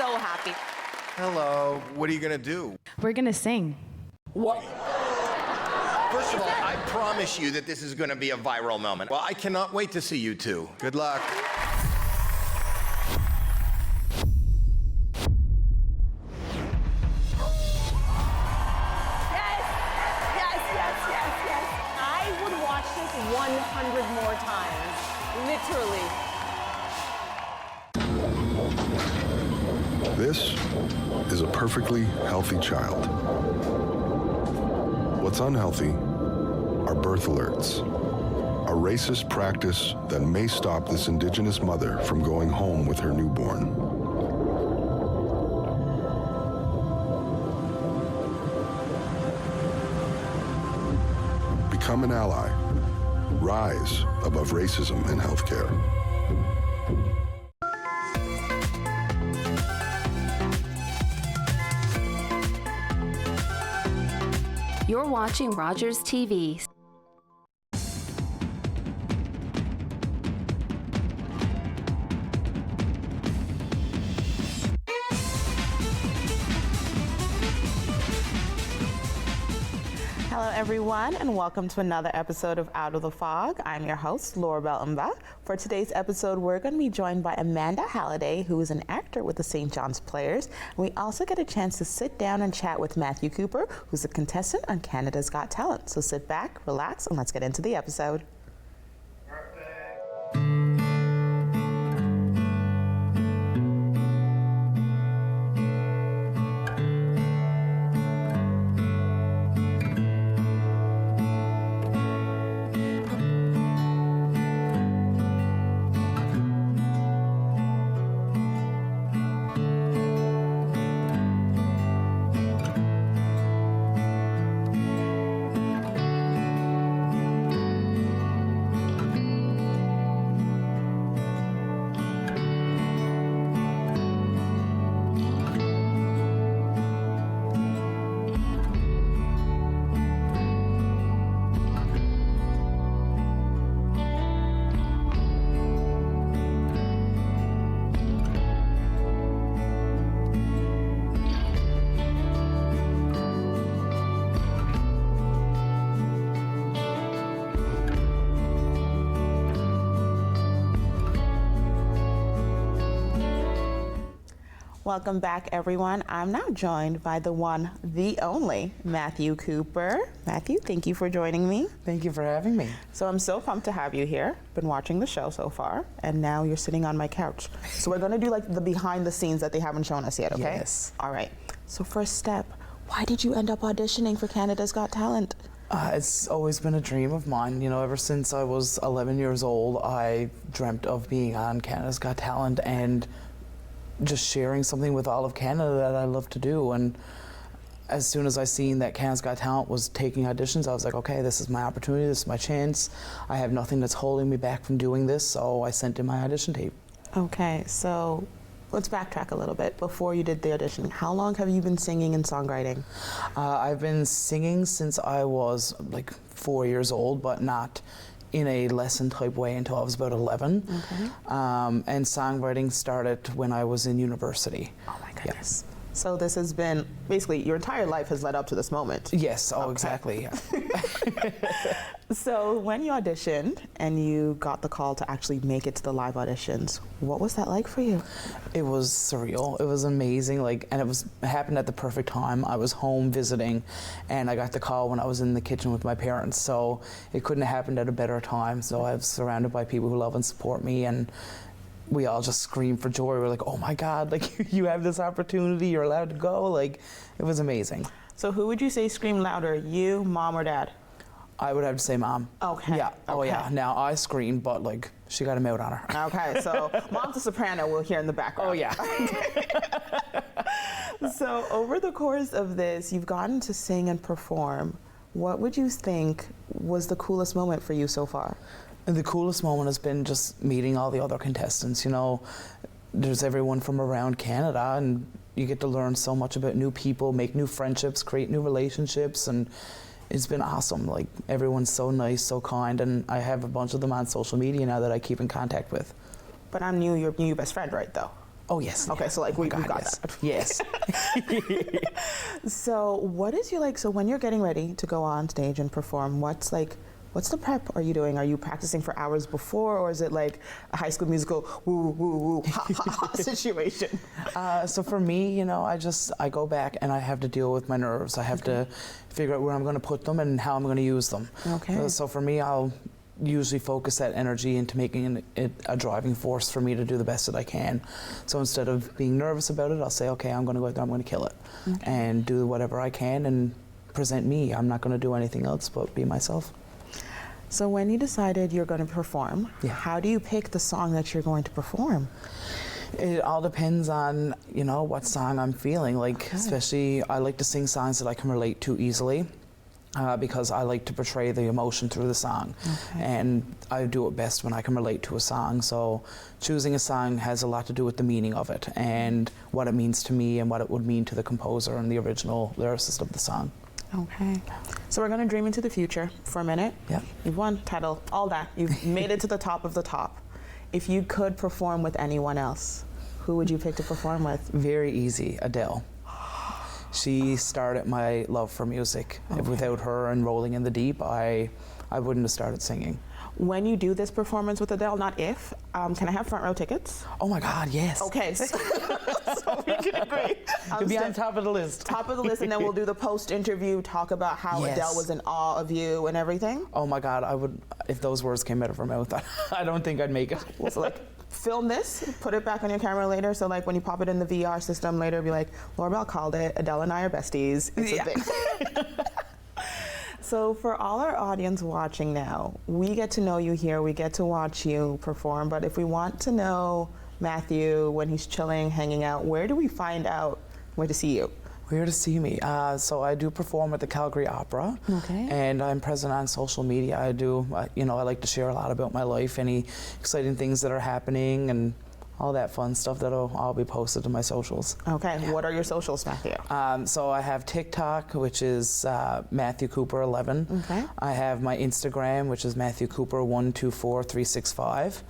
so happy. Hello. What are you going to do? We're gonna sing. What? First of all, I promise you that this is going to be a viral moment. Well, I cannot wait to see you two. Good luck. I would watch this 100 more times, literally. This is a perfectly healthy child. What's unhealthy are birth alerts, a racist practice that may stop this Indigenous mother from going home with her newborn. Become an ally. Rise above racism in healthcare. You're watching Rogers TV. Hello everyone, and welcome to another episode of Out of the Fog. I'm your host, Laurabel Mba. For today's episode, we're going to be joined by Amanda Halliday, who is an actor with the St. John's Players. And we also get a chance to sit down and chat with Matthew Cooper, who's a contestant on Canada's Got Talent. So sit back, relax, and let's get into the episode. Welcome back, everyone. I'm now joined by the one, the only, Matthew Cooper. Matthew, thank you for joining me. Thank you for having me. So I'm so pumped to have you here. Been watching the show so far, and now you're sitting on my couch. So we're gonna do like the behind the scenes that they haven't shown us yet, okay? Yes. All right. So first step, why did you end up auditioning for Canada's Got Talent? It's always been a dream of mine. You know, ever since I was 11 years old, I dreamt of being on Canada's Got Talent and just sharing something with all of Canada that I love to do. And as soon as I seen that Canada's Got Talent was taking auditions, I was like, okay, this is my opportunity, this is my chance. I have nothing that's holding me back from doing this, so I sent in my audition tape. Okay, so let's backtrack a little bit. Before you did the audition, how long have you been singing and songwriting? I've been singing since I was like 4 years old, but not in a lesson type way until I was about 11. Okay. And songwriting started when I was in university. Oh my goodness. Yep. So this has been, basically, your entire life has led up to this moment. Yes, Okay. Exactly. Yeah. So when you auditioned and you got the call to actually make it to the live auditions, what was that like for you? It was surreal. It was amazing. And it happened at the perfect time. I was home visiting, and I got the call when I was in the kitchen with my parents. So it couldn't have happened at a better time. So I was surrounded by people who love and support me, and we all just screamed for joy. We were like, oh my God, like you have this opportunity, you're allowed to go. Like, it was amazing. So who would you say screamed louder, you, mom, or dad? I would have to say mom. Okay. Yeah. Okay. Oh yeah. Now I screamed, but like she got a mouth on her. Okay, so mom's a soprano we'll hear in the background. Oh yeah. So over the course of this, you've gotten to sing and perform. What would you think was the coolest moment for you so far? And the coolest moment has been just meeting all the other contestants. You know, there's everyone from around Canada, and you get to learn so much about new people, make new friendships, create new relationships, and it's been awesome. Like, everyone's so nice, so kind, and I have a bunch of them on social media now that I keep in contact with. But I'm your new best friend, right, though? Oh, yes. Okay, so like we got yes. that. Yes. So what is your so when you're getting ready to go on stage and perform, what's the prep are you doing? Are you practicing for hours before, or is it like a High School Musical woo woo woo ha ha ha situation? So for me, you know, I go back and I have to deal with my nerves. I have to figure out where I'm going to put them and how I'm going to use them. Okay. So for me, I'll usually focus that energy into making it a driving force for me to do the best that I can. So instead of being nervous about it, I'll say, okay, I'm going to go out there, I'm going to kill it, and do whatever I can and present me. I'm not going to do anything else but be myself. So when you decided you're going to perform, how do you pick the song that you're going to perform? It all depends on, you know, what song I'm feeling. Like, especially, I like to sing songs that I can relate to easily. Because I like to portray the emotion through the song, and I do it best when I can relate to a song. So choosing a song has a lot to do with the meaning of it and what it means to me and what it would mean to the composer and the original lyricist of the song. Okay, so we're going to dream into the future for a minute. Yeah. You've won, title, all that. You've made it to the top of the top. If you could perform with anyone else, who would you pick to perform with? Very easy, Adele. She started my love for music. Without her and Rolling in the Deep, I wouldn't have started singing. When you do this performance with Adele, not if, can I have front row tickets? Oh my God, yes. Okay, so we can agree. You'll be on top of the list. Top of the list, and then we'll do the post-interview, talk about how Adele was in awe of you and everything. Oh my God, I would, if those words came out of her mouth, I don't think I'd make it. So like, film this, put it back on your camera later, so like when you pop it in the VR system later, be like, Laurabel called it, Adele and I are besties. It's a thing. So for all our audience watching now, we get to know you here, we get to watch you perform, but if we want to know Matthew when he's chilling, hanging out, where do we find out where to see you? Where to see me? So I do perform at the Calgary Opera, and I'm present on social media. I do, you know, I like to share a lot about my life, any exciting things that are happening, and all that fun stuff that'll all be posted to my socials. Okay, what are your socials, Matthew? So I have TikTok, which is Matthew Cooper 11. Okay. I have my Instagram, which is Matthew Cooper 124365.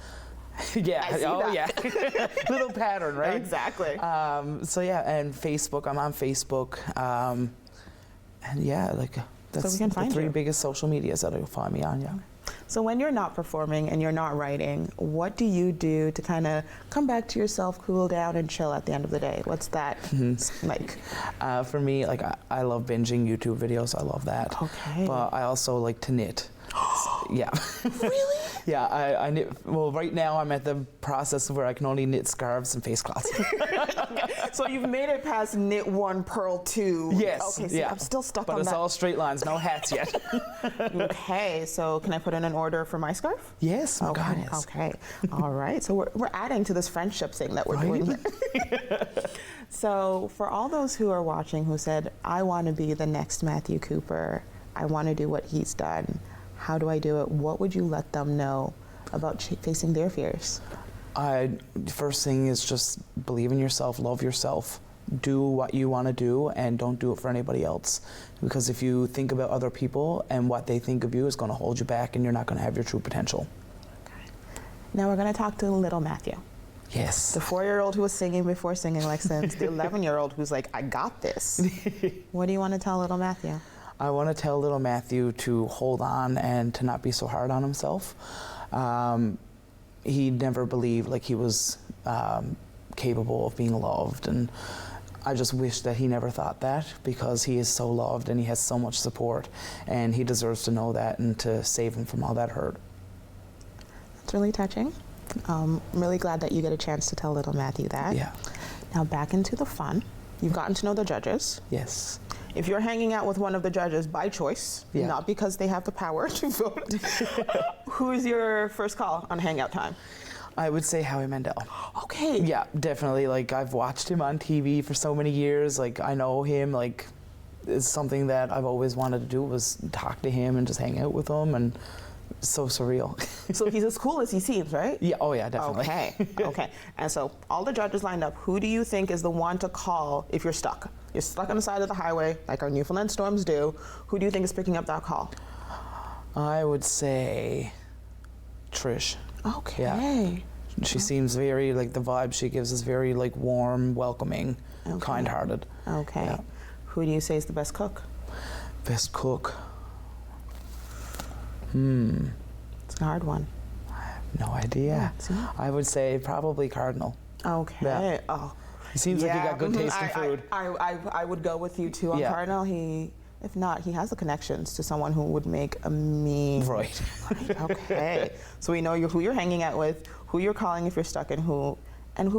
Yeah. I see that. Little pattern, right? Exactly. So yeah, and Facebook. I'm on Facebook, and yeah, like that's So we can the find three you. biggest social medias that you'll find me on. Yeah. So when you're not performing and you're not writing, what do you do to kind of come back to yourself, cool down, and chill at the end of the day? What's that like? For me, like I love binging YouTube videos. I love that. Okay. But I also like to knit. Yeah. Really? Yeah, I knit. Well, right now I'm at the process where I can only knit scarves and face cloths. So you've made it past knit 1, purl 2. Yes. Okay, so yeah. I'm still stuck but on it's that. all straight lines, no hats yet. Okay, so can I put in an order for my scarf? Yes, my Okay, God, yes. okay. All right, so we're adding to this friendship thing that we're doing here. So for all those who are watching who said, I want to be the next Matthew Cooper, I want to do what he's done, how do I do it? What would you let them know about facing their fears? First thing is just believe in yourself, love yourself, do what you want to do, and don't do it for anybody else. Because if you think about other people and what they think of you, is going to hold you back, and you're not going to have your true potential. Okay. Now we're going to talk to little Matthew. Yes. The 4-year-old who was singing before singing lessons, the 11-year-old who's like, I got this. What do you want to tell little Matthew? I want to tell little Matthew to hold on and to not be so hard on himself. He never believed like he was capable of being loved, and I just wish that he never thought that, because he is so loved and he has so much support, and he deserves to know that and to save him from all that hurt. It's really touching. I'm really glad that you get a chance to tell little Matthew that. Yeah. Now back into the fun. You've gotten to know the judges. Yes. If you're hanging out with one of the judges by choice, not because they have the power to vote, who's your first call on hangout time? I would say Howie Mandel. Okay. Yeah, definitely. Like, I've watched him on TV for so many years. Like, I know him. Like, it's something that I've always wanted to do, was talk to him and just hang out with him, and it's so surreal. So he's as cool as he seems, right? Yeah. Oh yeah, definitely. Okay. Okay. And so all the judges lined up. Who do you think is the one to call if you're stuck? You're stuck on the side of the highway, like our Newfoundland storms do. Who do you think is picking up that call? I would say Trish. Okay. Yeah. She seems very, like, the vibe she gives is very, like, warm, welcoming, kind-hearted. Okay. Yeah. Who do you say is the best cook? Best cook? It's a hard one. No idea. see? I would say probably Cardinal. Okay. Yeah. Oh. He seems like he got good taste in food. I would go with you too on Yeah. Cardinal. If not, he has the connections to someone who would make a mean. Right. Okay. So we know who you're hanging out with, who you're calling if you're stuck, and who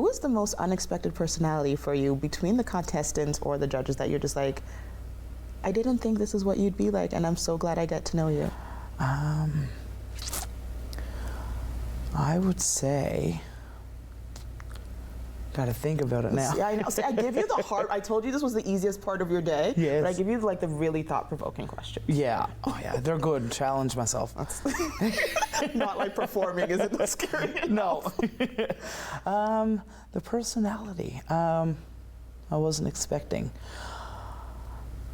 is the most unexpected personality for you between the contestants or the judges that you're just like, I didn't think this is what you'd be like, and I'm so glad I get to know you. I would say, gotta think about it now. Yeah, I know. See, I give you the hard. I told you this was the easiest part of your day. Yes. But I give you like the really thought-provoking questions. Yeah. Oh yeah, they're good. Challenge myself. Not like performing, is it? That's scary. No. The personality. I wasn't expecting.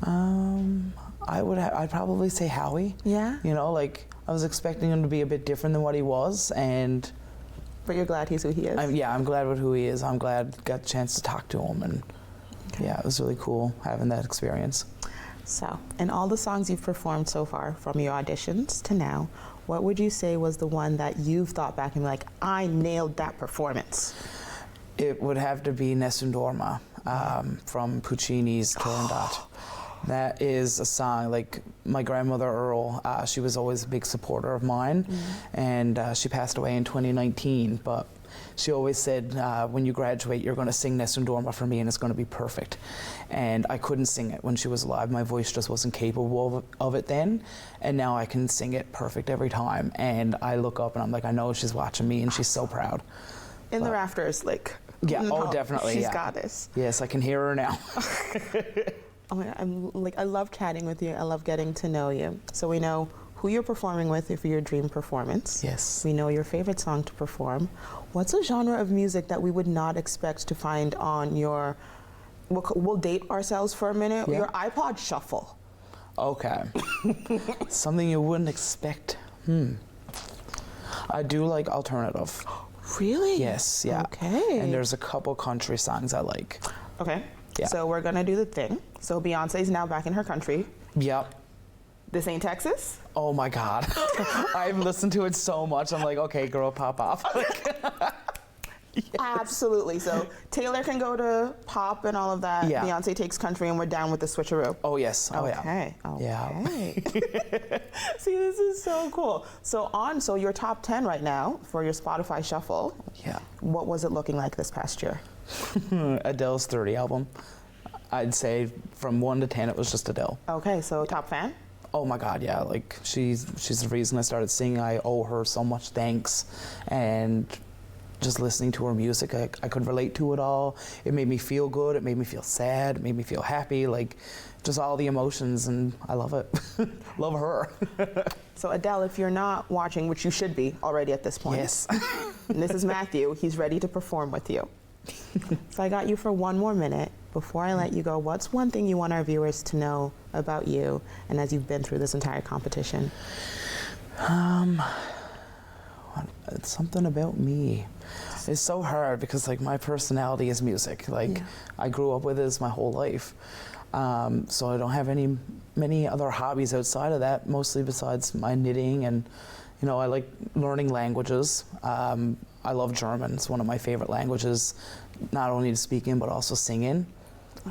I'd probably say Howie. Yeah? You know, like, I was expecting him to be a bit different than what he was, and But you're glad he's who he is. I'm glad with who he is. I'm glad I got a chance to talk to him, and yeah, it was really cool having that experience. So, in all the songs you've performed so far, from your auditions to now, what would you say was the one that you've thought back and been like, I nailed that performance? It would have to be Nessun Dorma from Puccini's Turandot. That is a song, like, my grandmother Earl, she was always a big supporter of mine, and she passed away in 2019, but she always said, when you graduate, you're going to sing Nessun Dorma for me, and it's going to be perfect. And I couldn't sing it when she was alive. My voice just wasn't capable of it then, and now I can sing it perfect every time. And I look up and I'm like, I know she's watching me, and she's so proud. In the rafters, like. Yeah, no, oh, definitely. She's yeah. got this. Yes, I can hear her now. Oh my God, I love chatting with you. I love getting to know you. So we know who you're performing with for your dream performance. Yes. We know your favorite song to perform. What's a genre of music that we would not expect to find on your, we'll date ourselves for a minute, Yeah. your iPod shuffle? Okay. Something you wouldn't expect. I do like alternative. Really? Yes, yeah. Okay. And there's a couple country songs I like. Okay. Yeah. So we're gonna do the thing. So Beyonce's now back in her country. Yep. This ain't Texas? Oh my God. I've listened to it so much. I'm like, okay, girl, pop off. Absolutely. So Taylor can go to pop and all of that. Yeah. Beyonce takes country and we're down with the switcheroo. Oh yes. Oh yeah. Okay. Yeah. See, this is so cool. So your top 10 right now for your Spotify shuffle. Yeah. What was it looking like this past year? Adele's 30 album. I'd say from 1 to 10, it was just Adele. Okay, so top fan? Oh my God, yeah. Like, she's the reason I started singing. I owe her so much thanks. And just listening to her music, I could relate to it all. It made me feel good. It made me feel sad. It made me feel happy. Like, just all the emotions, and I love it. Love her. So Adele, if you're not watching, which you should be already at this point. Yes. And this is Matthew. He's ready to perform with you. So I got you for one more minute. Before I let you go, what's one thing you want our viewers to know about you and as you've been through this entire competition? It's something about me. It's so hard because, like, my personality is music. Like, I grew up with this my whole life. So I don't have many other hobbies outside of that, mostly besides my knitting, and, you know, I like learning languages. I love German. It's one of my favorite languages, not only to speak in, but also sing in.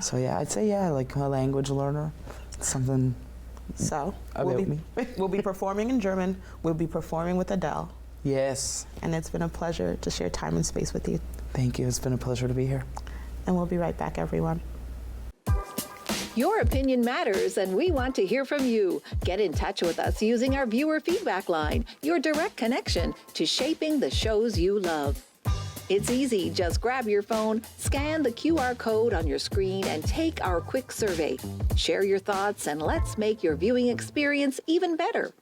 So yeah, I'd say, yeah, like a language learner. Something So about me. We'll be performing in German. We'll be performing with Adele. Yes. And it's been a pleasure to share time and space with you. Thank you. It's been a pleasure to be here. And we'll be right back, everyone. Your opinion matters, and we want to hear from you. Get in touch with us using our viewer feedback line, your direct connection to shaping the shows you love. It's easy. Just grab your phone, scan the QR code on your screen, and take our quick survey. Share your thoughts, and let's make your viewing experience even better.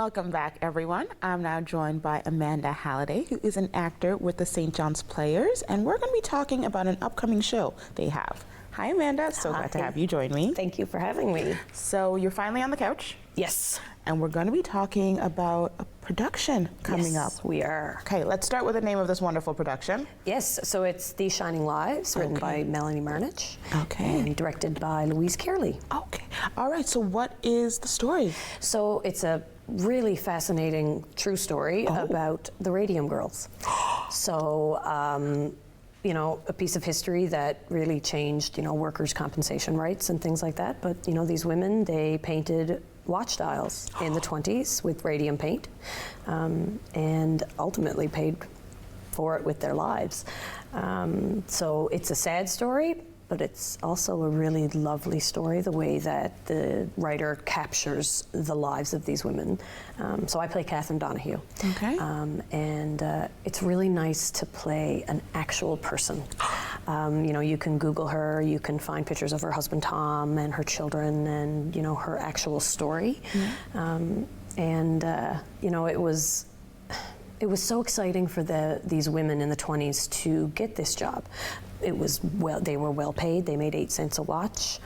Welcome back, everyone. I'm now joined by Amanda Halliday, who is an actor with the St. John's Players, and we're going to be talking about an upcoming show they have. Hi, Amanda. So glad to have you join me. Thank you for having me. So you're finally on the couch. Yes. And we're going to be talking about a production coming up. We are. Okay, let's start with the name of this wonderful production. Yes, so it's These Shining Lives, written by Melanie Marnich. Okay. And directed by Louise Carey. Okay. All right, so what is the story? So it's a really fascinating true story about the Radium Girls. So, you know, a piece of history that really changed, you know, workers' compensation rights and things like that. But, you know, these women, they painted watch dials in the 20s with radium paint, and ultimately paid for it with their lives. So it's a sad story, but it's also a really lovely story, the way that the writer captures the lives of these women. So I play Catherine Donahue. Okay. And it's really nice to play an actual person. You know, you can Google her, you can find pictures of her husband Tom and her children and, you know, her actual story. You know, it was so exciting for these women in the 20s to get this job. It was they were well paid. They made 8 cents a watch,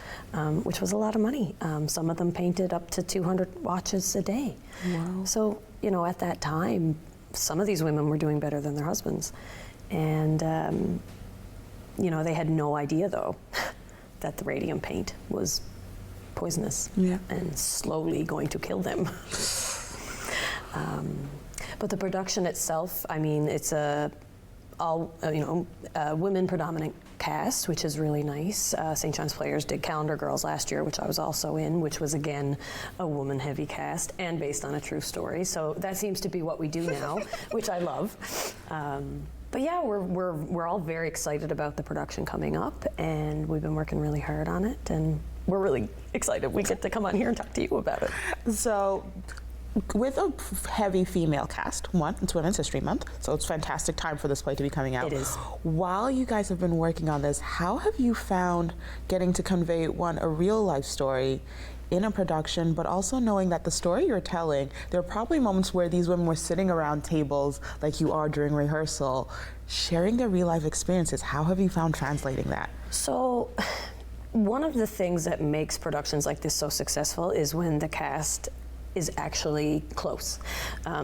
which was a lot of money. Some of them painted up to 200 watches a day. Wow. So, you know, at that time, some of these women were doing better than their husbands. And, you know, they had no idea, though, that the radium paint was poisonous and slowly going to kill them. But the production itself, I mean, it's all women predominant cast, which is really nice. St. John's Players did Calendar Girls last year, which I was also in, which was again a woman heavy cast and based on a true story. So that seems to be what we do now, which I love. But yeah, we're all very excited about the production coming up, and we've been working really hard on it, and we're really excited we get to come on here and talk to you about it. So, with a heavy female cast, it's Women's History Month, so it's a fantastic time for this play to be coming out. It is. While you guys have been working on this, how have you found getting to convey, a real life story in a production, but also knowing that the story you're telling, there are probably moments where these women were sitting around tables like you are during rehearsal, sharing their real life experiences. How have you found translating that? So, one of the things that makes productions like this so successful is when the cast is actually close.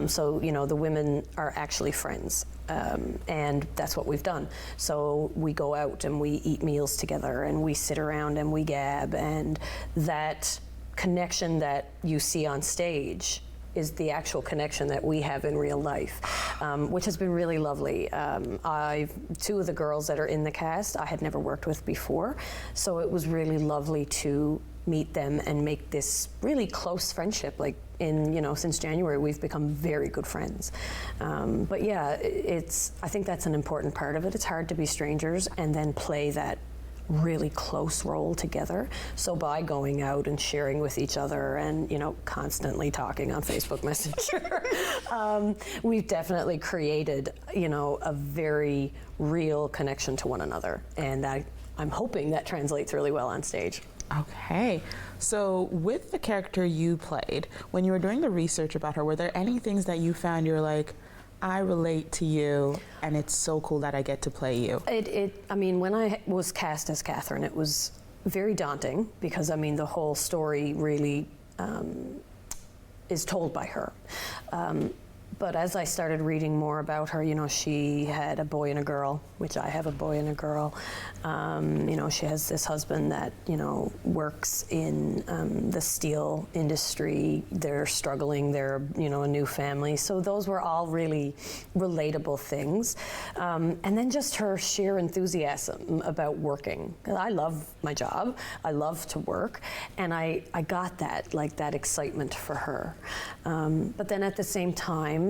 So, you know, the women are actually friends. And that's what we've done. So we go out and we eat meals together and we sit around and we gab, and that connection that you see on stage is the actual connection that we have in real life, which has been really lovely. Two of the girls that are in the cast I had never worked with before, so it was really lovely to meet them and make this really close friendship. Like since January, we've become very good friends. But yeah, I think that's an important part of it. It's hard to be strangers and then play that really close role together. So by going out and sharing with each other and, constantly talking on Facebook Messenger, we've definitely created, a very real connection to one another. And I'm hoping that translates really well on stage. Okay, so with the character you played, when you were doing the research about her, were there any things that you found you're like, I relate to you, and it's so cool that I get to play you? When I was cast as Catherine, it was very daunting because, the whole story really is told by her. But as I started reading more about her, she had a boy and a girl, which I have a boy and a girl. She has this husband that, works in the steel industry. They're struggling, they're, a new family. So those were all really relatable things. And then just her sheer enthusiasm about working. I love my job, I love to work, and I got that, that excitement for her. But then at the same time,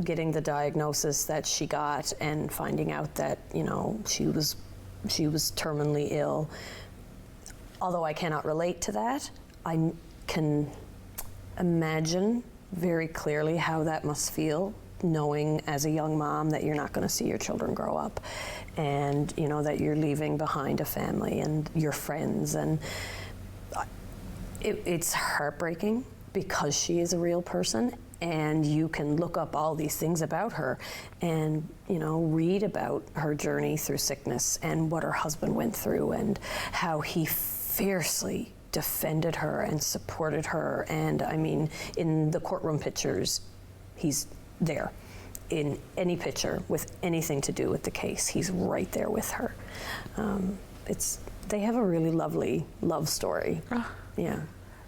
getting the diagnosis that she got and finding out that, she was terminally ill. Although I cannot relate to that, I can imagine very clearly how that must feel, knowing as a young mom that you're not going to see your children grow up, and that you're leaving behind a family and your friends, and it's heartbreaking. because she is a real person, and you can look up all these things about her and, you know, read about her journey through sickness and what her husband went through and how he fiercely defended her and supported her. And I mean, in the courtroom pictures, he's there. In any picture with anything to do with the case, he's right there with her. They have a really lovely love story. Yeah.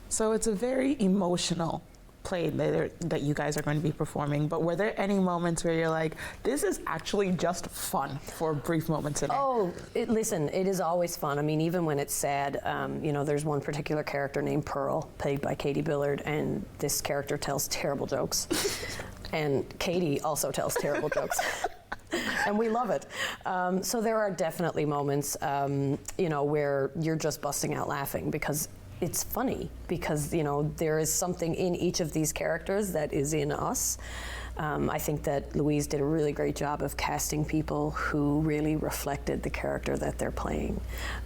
So it's a very emotional play that you guys are going to be performing, but were there any moments where you're like, this is actually just fun for brief moments in it? Oh, listen, it is always fun. I mean, even when it's sad, you know, there's one particular character named Pearl, played by Katie Billard, and this character tells terrible jokes. And Katie also tells terrible jokes. And we love it. So there are definitely moments, you know, where you're just busting out laughing because it's funny, because, you know, there is something in each of these characters that is in us. I think that Louise did a really great job of casting people who really reflected the character that they're playing.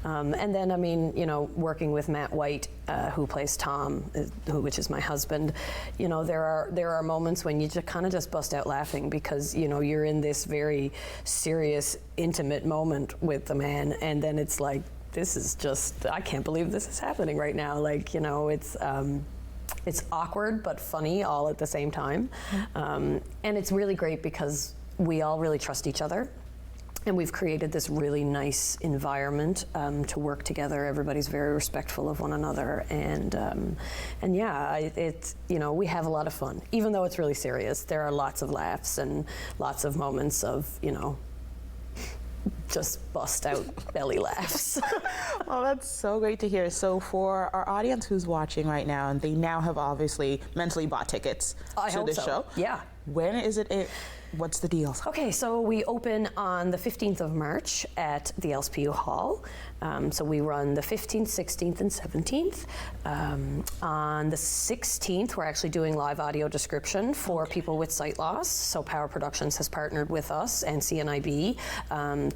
And then, I mean, you know, working with Matt White, who plays Tom, which is my husband, you know, there are moments when you just kind of just bust out laughing because, you know, you're in this very serious, intimate moment with the man, and then it's like, this is just, I can't believe this is happening right now. Like, you know, it's awkward but funny all at the same time. And it's really great because we all really trust each other. And we've created this really nice environment to work together. Everybody's very respectful of one another. And yeah, it's, you know, we have a lot of fun. Even though it's really serious, there are lots of laughs and lots of moments of, you know, just bust out belly laughs. Well, that's so great to hear. So for our audience who's watching right now, and they now have obviously mentally bought tickets to the show. Yeah. When is it? What's the deal? Okay, so we open on the 15th of March at the LSPU Hall. So we run the 15th, 16th, and 17th. On the 16th, we're actually doing live audio description for people with sight loss. So Power Productions has partnered with us and CNIB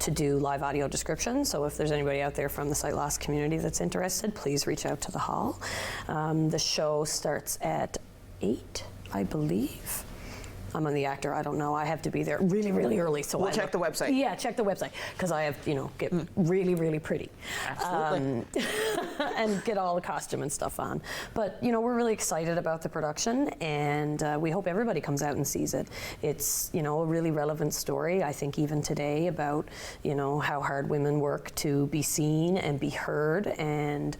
to do live audio description. So if there's anybody out there from the sight loss community that's interested, please reach out to the hall. The show starts at 8, I believe. I'm the actor, I don't know. I have to be there really, really early. So we'll check the website. Yeah, check the website, because I have, you know, get really, really pretty. Absolutely. And get all the costume and stuff on. But, you know, we're really excited about the production, and we hope everybody comes out and sees it. It's, you know, a really relevant story, I think, even today, about, you know, how hard women work to be seen and be heard, and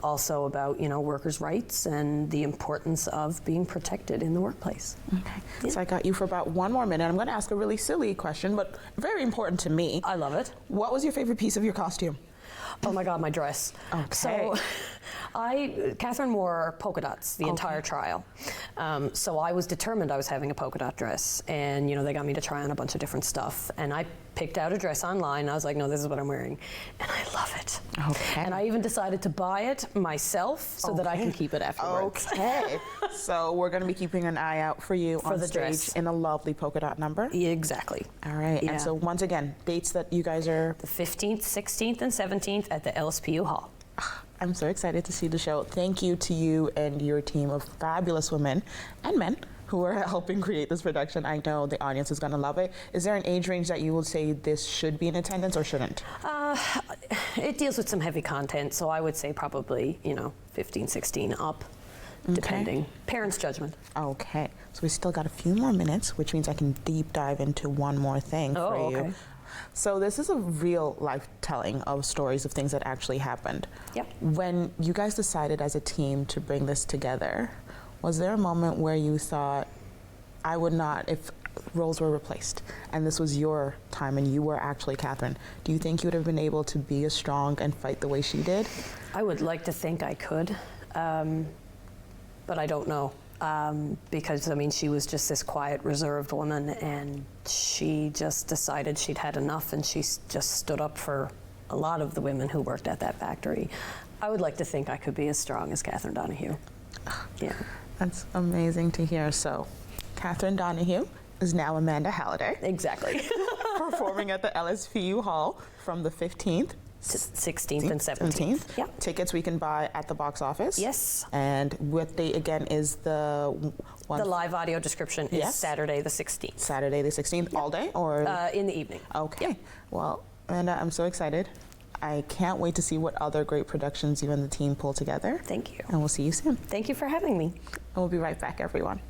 also about, you know, workers' rights and the importance of being protected in the workplace. Okay. Yeah. So I got you for about one more minute. I'm going to ask a really silly question, but very important to me. I love it. What was your favorite piece of your costume? Oh my God, my dress. Okay. So Catherine wore polka dots the entire trial. So I was determined I was having a polka dot dress, and, you know, they got me to try on a bunch of different stuff, and I picked out a dress online, and I was like, no, this is what I'm wearing, and I love it. Okay. And I even decided to buy it myself so that I can keep it afterwards. Okay. So we're going to be keeping an eye out for you on the stage dress. in a lovely polka dot number. Exactly. All right. Yeah. And so once again, dates that you guys are... The 15th, 16th, and 17th at the LSPU Hall. I'm so excited to see the show. Thank you to you and your team of fabulous women and men who are helping create this production. I know the audience is going to love it. Is there an age range that you would say this should be in attendance or shouldn't? It deals with some heavy content, so I would say probably, you know, 15, 16 up, depending. Parents' judgment. Okay. So we still got a few more minutes, which means I can deep dive into one more thing for you. Okay. So this is a real life telling of stories of things that actually happened. Yep. When you guys decided as a team to bring this together, was there a moment where you thought, I would not, if roles were replaced and this was your time and you were actually Catherine, do you think you would have been able to be as strong and fight the way she did? I would like to think I could, but I don't know. Because, I mean, she was just this quiet, reserved woman, and she just decided she'd had enough, and she just stood up for a lot of the women who worked at that factory. I would like to think I could be as strong as Catherine Donahue. Yeah. That's amazing to hear. So, Catherine Donahue is now Amanda Halliday. Exactly. Performing at the LSPU Hall from the 15th 16th and 17th. Yeah. Tickets we can buy at the box office. Yes. And what date again is the one? The live audio description is Yes. Saturday the 16th. Saturday the 16th, all day or? In the evening. Okay. Yep. Well, Amanda, I'm so excited. I can't wait to see what other great productions you and the team pull together. Thank you. And we'll see you soon. Thank you for having me. And we'll be right back, everyone.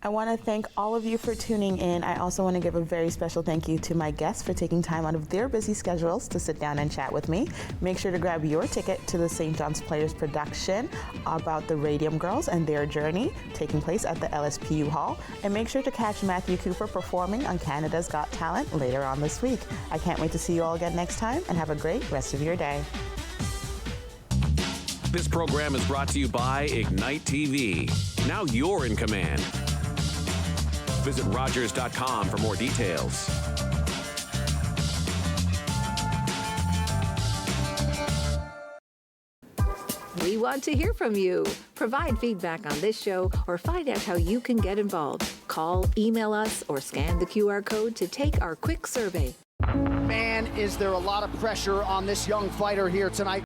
I want to thank all of you for tuning in. I also want to give a very special thank you to my guests for taking time out of their busy schedules to sit down and chat with me. Make sure to grab your ticket to the St. John's Players production about the Radium Girls and their journey, taking place at the LSPU Hall. And make sure to catch Matthew Cooper performing on Canada's Got Talent later on this week. I can't wait to see you all again next time, and have a great rest of your day. This program is brought to you by Ignite TV. Now you're in command. Visit Rogers.com for more details. We want to hear from you. Provide feedback on this show or find out how you can get involved. Call, email us, or scan the QR code to take our quick survey. Man, is there a lot of pressure on this young fighter here tonight.